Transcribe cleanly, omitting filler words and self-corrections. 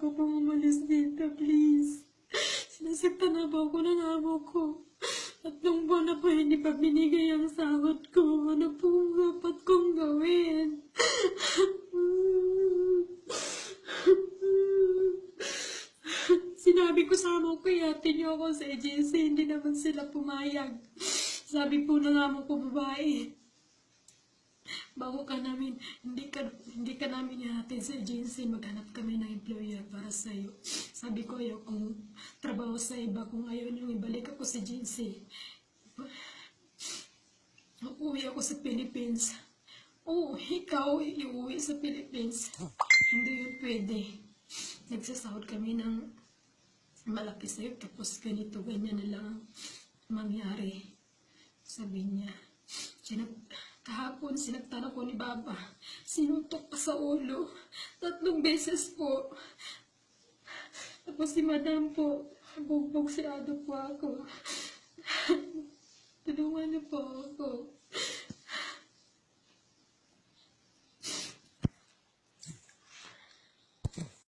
ko pong umalis dito, please. Sinasaktan na po ako ng amo ko. 3 buwan na po hindi pa binigay ang sahod ko. Ano po dapat kong gawin? Sinabi ko sa amo ko, ihatid niyo ako sa agency. Hindi naman sila pumayag. Sabi po ng amo ko, babae, bago ka namin, hindi ka namin ihatid sa agency, maghanap kami ng employer para sa'yo. Sabi ko, ayaw kong trabaho sa iba, kung ayaw niyong ibalik ako sa agency. Uuwi ako sa Philippines. Oo, ikaw iuwi sa Philippines. Hindi yun pwede. Nagsasahod kami ng malaki sa'yo, tapos ganito, ganyan na lang mangyari. Sabi niya, kahapon sinagtan ako ni Baba, sinuntok pa sa ulo, 3 beses po. Tapos si Madam po, bugbog si Ado po ako. Tulungan niyo po ako.